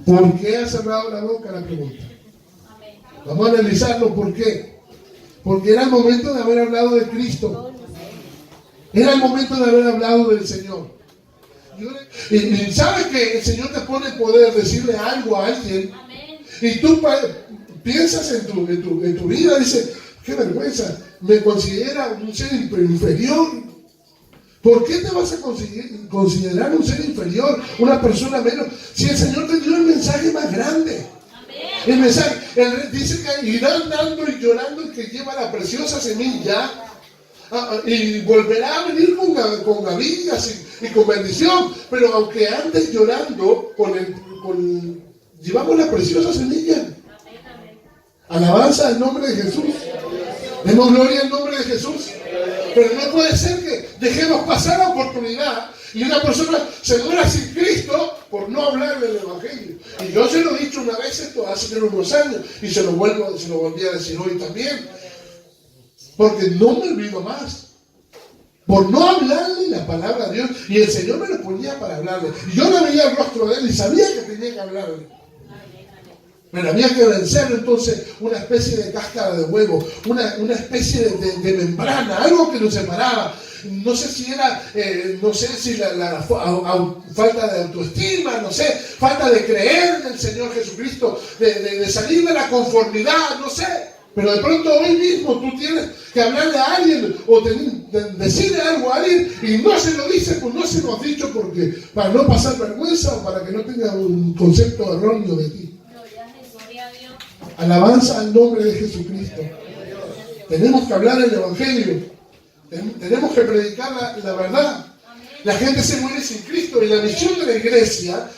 S1: ¿Por qué ha cerrado la boca? La pregunta. Amén. Vamos a analizarlo. ¿Por qué? Porque era el momento de haber hablado de Cristo. Era el momento de haber hablado del Señor. Y sabes que el Señor te pone poder decirle algo a alguien. Y tú piensas en tu vida, dices, qué vergüenza, me considera un ser inferior. ¿Por qué te vas a considerar un ser inferior, una persona menos, si el Señor te dio el mensaje más grande? El mensaje, dice que irán dando y llorando el que lleva la preciosa semilla, y volverá a venir con gavillas y con bendición, pero aunque andes llorando, llevamos la preciosa semilla. Alabanza al nombre de Jesús. Demos gloria al nombre de Jesús. Pero no puede ser que dejemos pasar la oportunidad y una persona se muera sin Cristo por no hablar del Evangelio. Y yo se lo he dicho una vez esto hace unos años y se lo volví a decir hoy también. Porque no me olvido más. Por no hablarle la palabra de Dios. Y el Señor me lo ponía para hablarle. Y yo no veía el rostro de él y sabía que tenía que hablarle. Pero había que vencerlo entonces una especie de cáscara de huevo, una especie de membrana, algo que nos separaba. No sé si era, la falta de autoestima, no sé, falta de creer en el Señor Jesucristo, de salir de la conformidad, no sé. Pero de pronto hoy mismo tú tienes que hablarle a alguien o decirle algo a alguien y no se lo dices, pues no se lo has dicho porque para no pasar vergüenza o para que no tenga un concepto erróneo de ti. Alabanza al nombre de Jesucristo. Tenemos que hablar el Evangelio. Tenemos que predicar la verdad. La gente se muere sin Cristo y la misión de la iglesia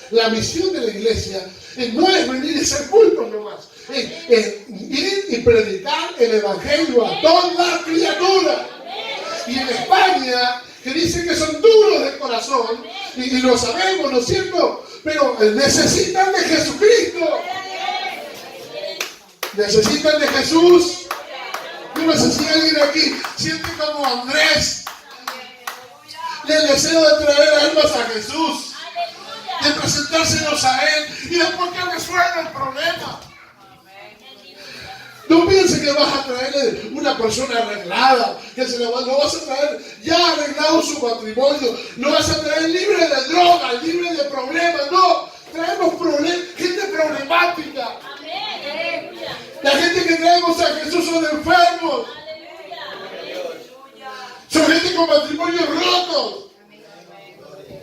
S1: no es venir y ser cultos nomás. Es ir y predicar el Evangelio a toda criatura. Y en España, que dicen que son duros de corazón, y lo sabemos, ¿no es cierto? Pero necesitan de Jesucristo. Necesitan de Jesús. Yo no sé si alguien aquí siente como Andrés el deseo de traer almas a Jesús, de presentárselos a Él y después que resuelva el problema. No piense que vas a traerle una persona arreglada, que lo vas a traer ya arreglado su matrimonio, lo vas a traer libre de drogas, libre de problemas. No, traemos gente problemática. La gente que traemos a Jesús son enfermos. Son gente con matrimonios rotos.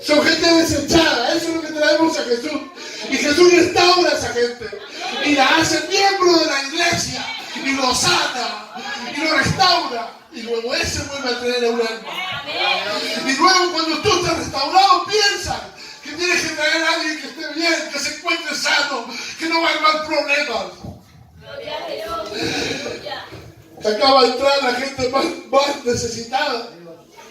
S1: Son gente desechada. Eso es lo que traemos a Jesús. Y Jesús restaura a esa gente. Y la hace miembro de la iglesia. Y lo sana. Y lo restaura. Y luego ese vuelve a traer a un alma. Y luego cuando tú estás restaurado, piensas que tienes que traer a alguien que esté bien, que se encuentre sano, que no va a armar problemas. Acaba de entrar la gente más necesitada.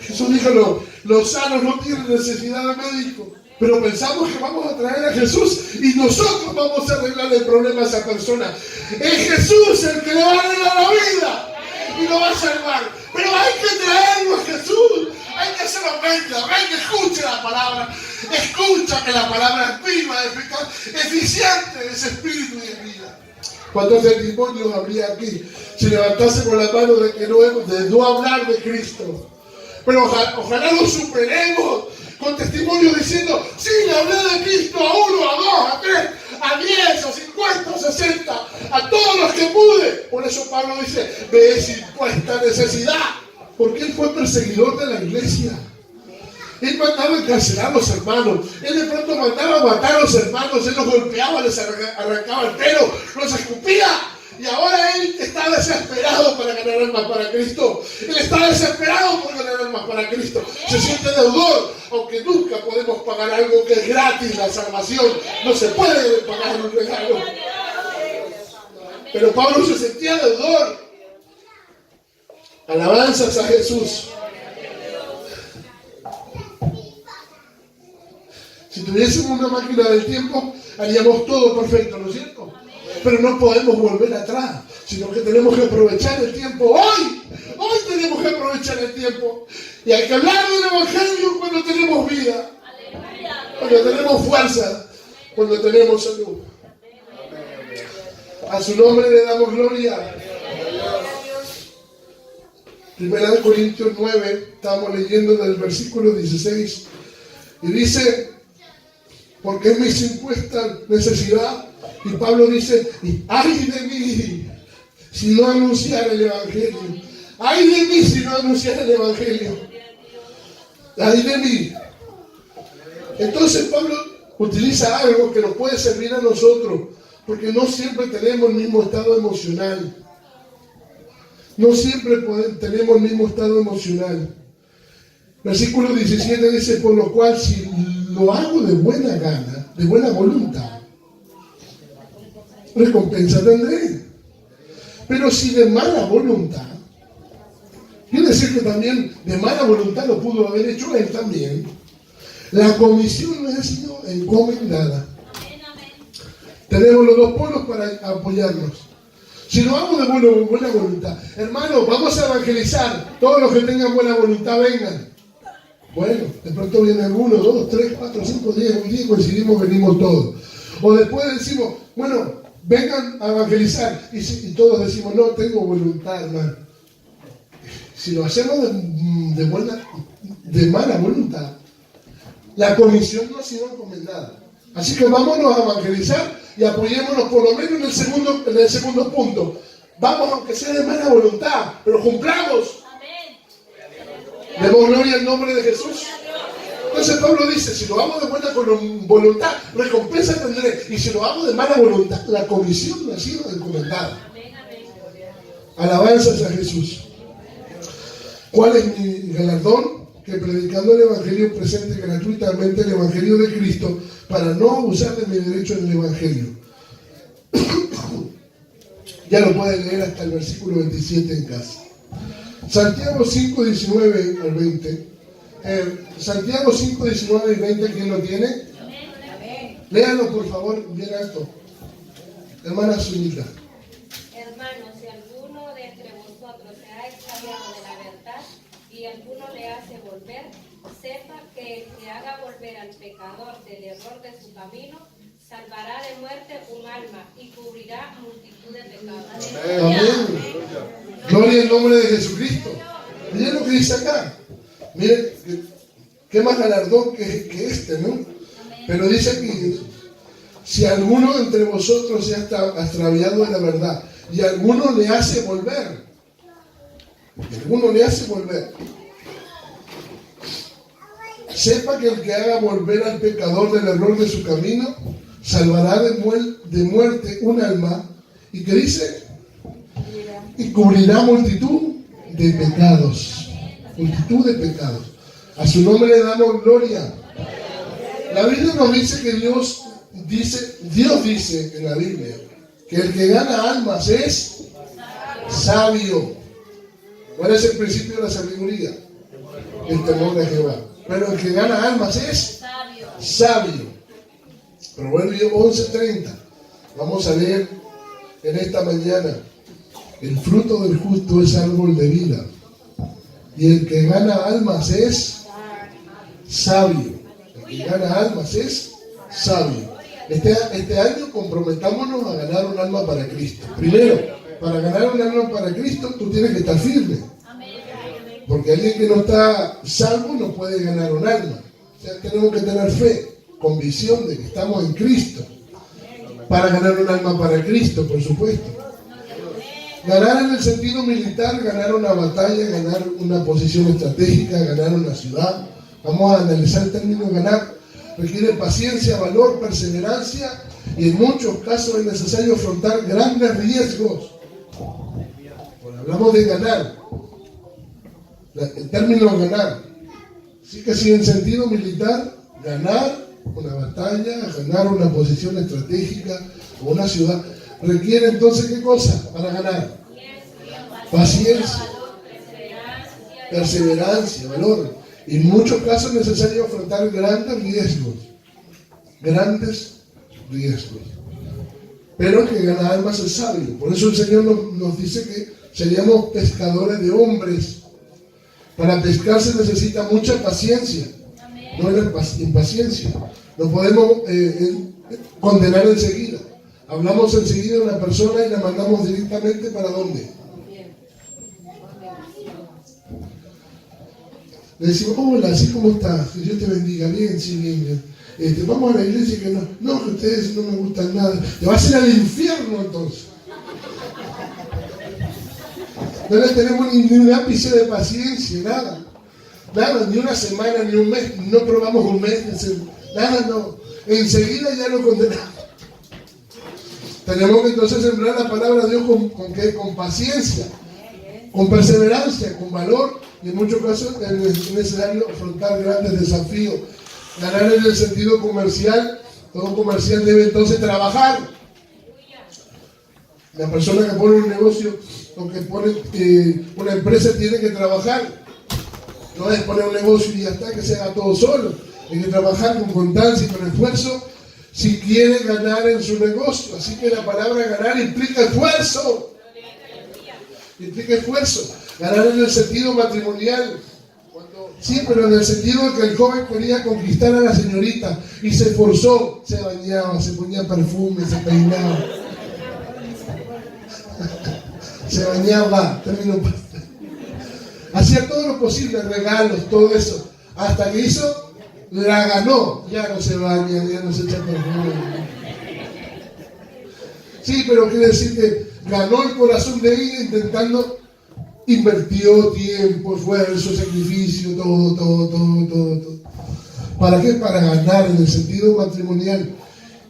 S1: Jesús dijo, los sanos no tienen necesidad de médico. Pero pensamos que vamos a traer a Jesús y nosotros vamos a arreglar el problema a esa persona. Es Jesús el que le va a arreglar la vida y lo va a salvar. Pero hay que traerlo a Jesús. Hay que hacerlo venga, que escuche la palabra. Escucha que la palabra es viva, eficaz, eficiente, es espíritu y es vida. ¿Cuántos testimonios habría aquí si levantase con la mano de no hablar de Cristo? Pero ojalá lo superemos con testimonios diciendo, sí, le hablé de Cristo a 1, a 2, a 3, a 10, a 50, a 60, a todos los que pude. Por eso Pablo dice, me es impuesta necesidad, porque él fue perseguidor de la iglesia. Él mandaba encarcelar a los hermanos. Él de pronto mandaba matar a los hermanos. Él los golpeaba, les arrancaba el pelo, los escupía. Y ahora él está desesperado para ganar almas para Cristo. Él está desesperado por ganar almas para Cristo. Se siente deudor, aunque nunca podemos pagar algo que es gratis, la salvación. No se puede pagar un regalo. Pero Pablo se sentía deudor. Alabanzas a Jesús. Si tuviésemos una máquina del tiempo, haríamos todo perfecto, ¿no es cierto? Pero no podemos volver atrás, sino que tenemos que aprovechar el tiempo hoy. Hoy tenemos que aprovechar el tiempo. Y hay que hablar del Evangelio cuando tenemos vida, cuando tenemos fuerza, cuando tenemos salud. A su nombre le damos gloria. Primera de Corintios 9, estamos leyendo del versículo 16, y dice, porque es mi supuesta necesidad, y Pablo dice, ay de mí si no anunciar el Evangelio, ay de mí si no anunciar el Evangelio, ay de mí. Entonces Pablo utiliza algo que nos puede servir a nosotros, porque no siempre tenemos el mismo estado emocional. No siempre tenemos el mismo estado emocional. Versículo 17 dice, por lo cual si lo hago de buena gana, de buena voluntad, recompensa tendré. Pero si de mala voluntad, quiere decir que también de mala voluntad lo pudo haber hecho él también, la comisión me ha sido encomendada. Tenemos los dos polos para apoyarnos. Si lo hago de buena voluntad, hermanos, vamos a evangelizar. Todos los que tengan buena voluntad vengan. Bueno, de pronto viene 1, 2, 3, 4, 5, 10, un día coincidimos, venimos todos. O después decimos, bueno, vengan a evangelizar. Y todos decimos, no tengo voluntad, hermano. Si lo hacemos de mala voluntad, la comisión no ha sido encomendada. Así que vámonos a evangelizar y apoyémonos por lo menos en el segundo punto. Vamos, aunque sea de mala voluntad, pero cumplamos. Demos gloria al nombre de Jesús. Entonces Pablo dice, si lo hago de buena voluntad, recompensa tendré. Y si lo hago de mala voluntad, la comisión no ha sido encomendada. Alabanzas a Jesús. ¿Cuál es mi galardón? Que predicando el Evangelio presente gratuitamente el Evangelio de Cristo para no abusar de mi derecho en el Evangelio. Ya lo pueden leer hasta el versículo 27 en casa. Santiago 5, 19 al 20. Santiago 5, 19 y 20, ¿quién lo tiene? Léanlo por favor, bien alto. Hermana Zúñiga.
S3: Hermanos, si alguno de entre vosotros se ha extraviado de la verdad y alguno le hace volver, sepa que el que haga volver al pecador del error de su camino, salvará de muerte un alma y cubrirá multitud de pecados.
S1: Amén. Gloria al nombre de Jesucristo. Miren lo que dice acá. Miren, qué más galardón que este, ¿no? Pero dice aquí, si alguno entre vosotros se ha extraviado de la verdad y alguno le hace volver, sepa que el que haga volver al pecador del error de su camino, salvará de muerte un alma, y que dice, y cubrirá multitud de pecados. Multitud de pecados. A su nombre le damos gloria. La Biblia nos dice que Dios dice en la Biblia que el que gana almas es sabio. ¿Cuál es el principio de la sabiduría? El temor de Jehová. Pero el que gana almas es sabio. Proverbios 11:30. Vamos a leer en esta mañana. El fruto del justo es árbol de vida, y el que gana almas es sabio. El que gana almas es sabio. Este año comprometámonos a ganar un alma para Cristo. Primero, para ganar un alma para Cristo, tú tienes que estar firme. Porque alguien que no está salvo no puede ganar un alma. O sea, tenemos que tener fe, convicción de que estamos en Cristo. Para ganar un alma para Cristo, por supuesto. Ganar en el sentido militar, ganar una batalla, ganar una posición estratégica, ganar una ciudad. Vamos a analizar el término ganar. Requiere paciencia, valor, perseverancia, y en muchos casos es necesario afrontar grandes riesgos. Bueno, hablamos de ganar. El término ganar. Así que si en sentido militar, ganar una batalla, ganar una posición estratégica o una ciudad, requiere entonces ¿qué cosa para ganar? Paciencia, perseverancia, valor. Y en muchos casos es necesario afrontar grandes riesgos. Grandes riesgos. Pero el que gana almas es sabio. Por eso el Señor nos dice que seríamos pescadores de hombres. Para pescar se necesita mucha paciencia. No es impaciencia. No podemos condenar enseguida. Hablamos enseguida de una persona y la mandamos directamente ¿para dónde? Le decimos, hola, ¿así cómo estás? Que Dios te bendiga. Bien, sí, bien. Vamos a la iglesia que no, que ustedes no me gustan nada. Te vas a ir al infierno entonces. No le tenemos ni un ápice de paciencia, nada. Nada, ni una semana, ni un mes. No probamos un mes, nada, no. Enseguida ya lo condenamos. Tenemos que entonces sembrar la palabra de Dios con paciencia, con perseverancia, con valor, y en muchos casos es necesario afrontar grandes desafíos. Ganar en el sentido comercial, todo comercial debe entonces trabajar. La persona que pone un negocio o que pone una empresa tiene que trabajar. No es poner un negocio y ya está, que se haga todo solo. Hay que trabajar con constancia y con esfuerzo si quiere ganar en su negocio. Así que la palabra ganar implica esfuerzo. Implica esfuerzo. Ganar en el sentido matrimonial. Sí, pero en el sentido de que el joven quería conquistar a la señorita y se esforzó, se bañaba, se ponía perfume, se peinaba. Se bañaba, término pastel. Hacía todo lo posible, regalos, todo eso. Hasta que la ganó. Ya no se baña, ya no se echa perfume. Sí, pero quiere decir que ganó el corazón de ella intentando, invirtió tiempo, esfuerzo, sacrificio, todo. ¿Para qué? Para ganar en el sentido matrimonial.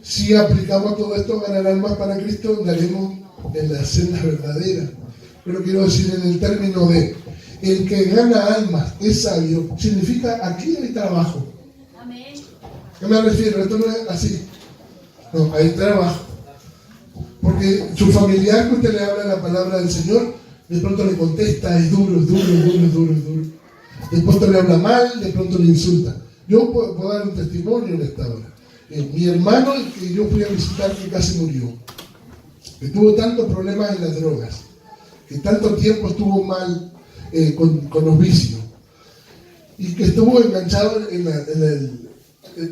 S1: Si aplicamos todo esto, ganar almas para Cristo, andaremos en la senda verdadera. Pero quiero decir en el término de el que gana almas es sabio, significa aquí hay trabajo.
S4: Amén.
S1: ¿Qué me refiero? Esto no es así. No, hay trabajo. Porque su familiar que usted le habla la palabra del Señor, de pronto le contesta, es duro. De pronto le habla mal, de pronto le insulta. Yo puedo dar un testimonio en esta hora. Mi hermano, el que yo fui a visitar, que casi murió, que tuvo tantos problemas en las drogas, que tanto tiempo estuvo mal con los vicios, y que estuvo enganchado en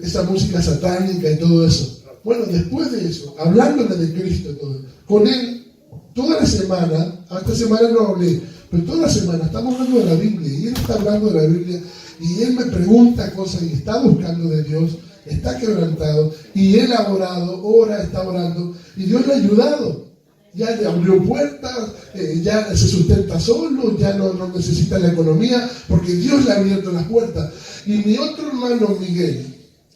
S1: esa música satánica y todo eso. Bueno, después de eso, hablándole de Cristo y todo, con él, toda la semana, esta semana no hablé, pero toda la semana estamos hablando de la Biblia, y él está hablando de la Biblia, y él me pregunta cosas, y está buscando de Dios, está quebrantado, y él ha orado, está orando, y Dios le ha ayudado. Ya le abrió puertas, ya se sustenta solo, ya no necesita la economía, porque Dios le ha abierto las puertas. Y mi otro hermano Miguel,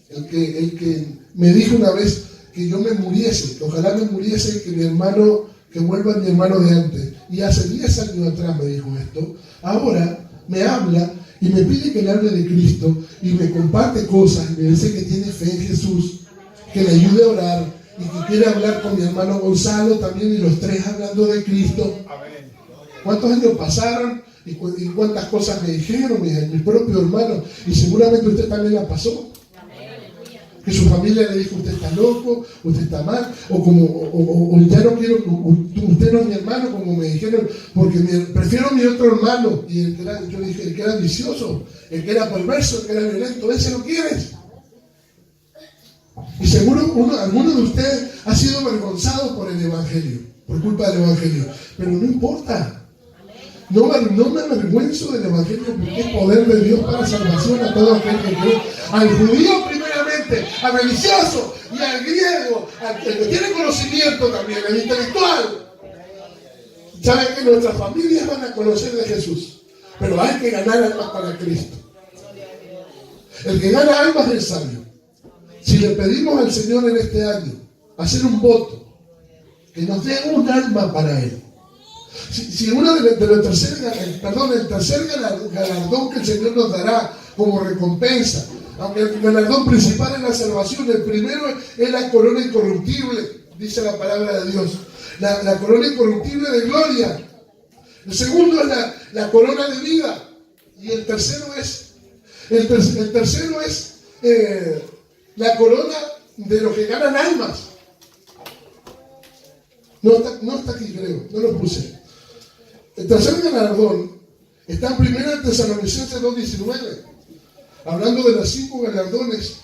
S1: el que me dijo una vez que yo me muriese, que ojalá me muriese, que vuelva mi hermano de antes. Y hace 10 años atrás me dijo esto. Ahora me habla y me pide que le hable de Cristo y me comparte cosas, y me dice que tiene fe en Jesús, que le ayude a orar, y que quiere hablar con mi hermano Gonzalo también, y los tres hablando de Cristo. ¿Cuántos años pasaron? ¿Y cuántas cosas me dijeron mis propios hermanos? Y seguramente usted también la pasó. Que su familia le dijo, usted está loco, usted está mal, o ya no quiero, usted no es mi hermano, como me dijeron, porque prefiero a mi otro hermano. Y yo dije, el que era vicioso, el que era perverso, el que era violento, ese no quieres. Y seguro alguno de ustedes ha sido avergonzado por el Evangelio, por culpa del Evangelio. Pero no importa. No me avergüenzo del Evangelio, porque es poder de Dios para salvación a todo aquel que cree. Al judío primeramente, al religioso y al griego, al que tiene conocimiento también, al intelectual. Saben que nuestras familias van a conocer de Jesús, pero hay que ganar almas para Cristo. El que gana almas es sabio. Si le pedimos al Señor en este año hacer un voto, que nos dé un alma para Él. Si uno el tercer galardón que el Señor nos dará como recompensa, aunque el galardón principal es la salvación, el primero es la corona incorruptible, dice la palabra de Dios, la corona incorruptible de gloria. El segundo es la corona de vida, y el tercero es la corona de los que ganan almas. No está aquí, creo, no lo puse. El tercer galardón está en 1 Tesalonicenses 2:19, hablando de los 5 galardones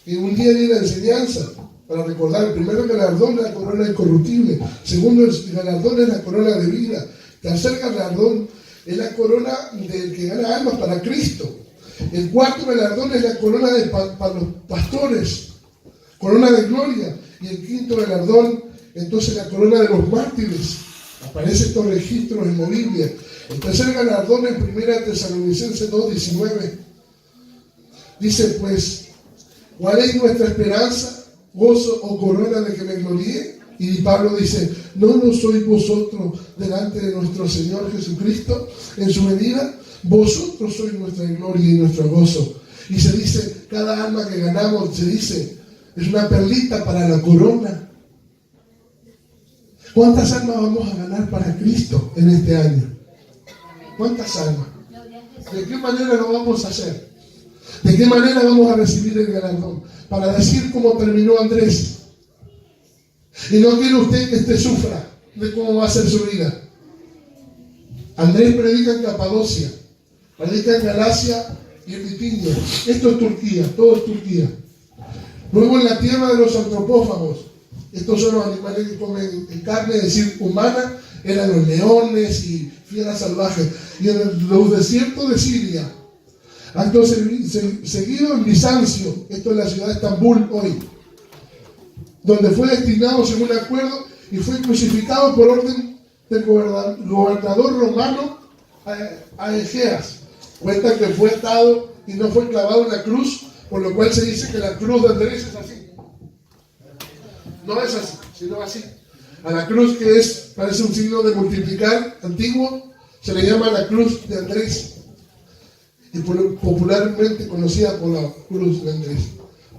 S1: que un día di la enseñanza, para recordar. El primer galardón es la corona incorruptible, segundo galardón es la corona de vida, tercer galardón es la corona del que gana almas para Cristo. El cuarto galardón es la corona para los pastores, corona de gloria. Y el quinto galardón, entonces, la corona de los mártires. Aparecen estos registros en la Biblia. El tercer galardón en 1 Tesalonicenses 2:19. Dice pues, ¿cuál es nuestra esperanza, gozo o corona de que me gloríe? Y Pablo dice, ¿no lo sois vosotros delante de nuestro Señor Jesucristo en su venida? Vosotros sois nuestra gloria y nuestro gozo. Y se dice, cada alma que ganamos, se dice, es una perlita para la corona. ¿Cuántas almas vamos a ganar para Cristo en este año? ¿Cuántas almas? ¿De qué manera lo vamos a hacer? ¿De qué manera vamos a recibir el galardón? Para decir cómo terminó Andrés. Y no quiere usted que usted sufra de cómo va a ser su vida. Andrés predica en Capadocia, predica en Galacia y en Bitinia. Esto es Turquía, todo es Turquía. Luego en la tierra de los antropófagos, estos son los animales que comen carne, es decir, humana, eran los leones y fieras salvajes. Y en los desiertos de Siria, acto seguido en Bizancio, esto es la ciudad de Estambul hoy, donde fue destinado según acuerdo y fue crucificado por orden del gobernador romano a Egeas. Cuenta que fue atado y no fue clavado en la cruz, por lo cual se dice que la cruz de Andrés es así. No es así, sino así. A la cruz, que parece un signo de multiplicar antiguo, se le llama la cruz de Andrés, y popularmente conocida por la cruz de Andrés.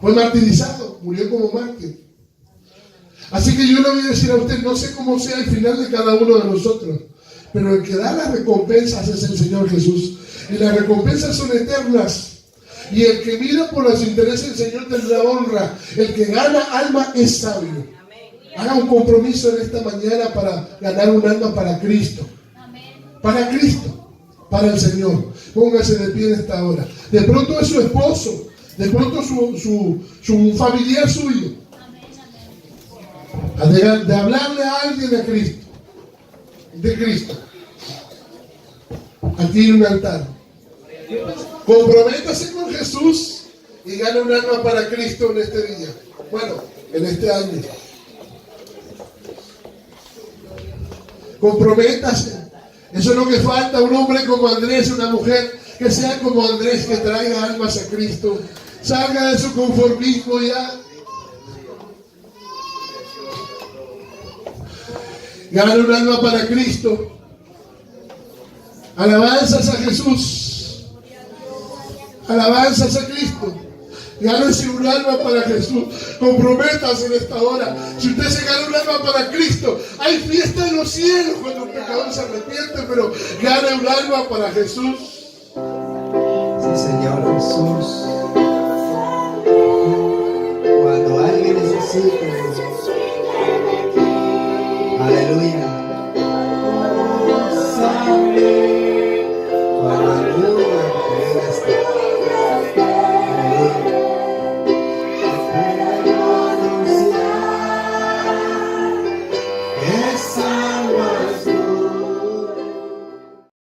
S1: Fue martirizado, murió como mártir. Así que yo le voy a decir a usted, no sé cómo sea el final de cada uno de nosotros, pero el que da las recompensas es el Señor Jesús. Y las recompensas son eternas. Y el que mira por los intereses del Señor tendrá honra. El que gana alma es sabio. Haga un compromiso en esta mañana para ganar un alma para Cristo. Para Cristo, para el Señor. Póngase de pie en esta hora. De pronto es su esposo, de pronto su familiar suyo. De hablarle a alguien de Cristo. De Cristo. Aquí hay un altar. Comprométase con Jesús y gane un alma para Cristo en este día. Bueno, en este año. Comprométase. Eso es lo que falta. Un hombre como Andrés, una mujer que sea como Andrés, que traiga almas a Cristo. Salga de su conformismo ya. Gane un alma para Cristo. Alabanzas a Jesús. Alabanzas a Cristo. Gánese un alma para Jesús. Comprométase en esta hora. Si usted se gana un alma para Cristo, hay fiesta en los cielos cuando un pecador se arrepiente, pero gane un alma para Jesús.
S4: Sí, Señor Jesús. Cuando alguien necesite, aleluya.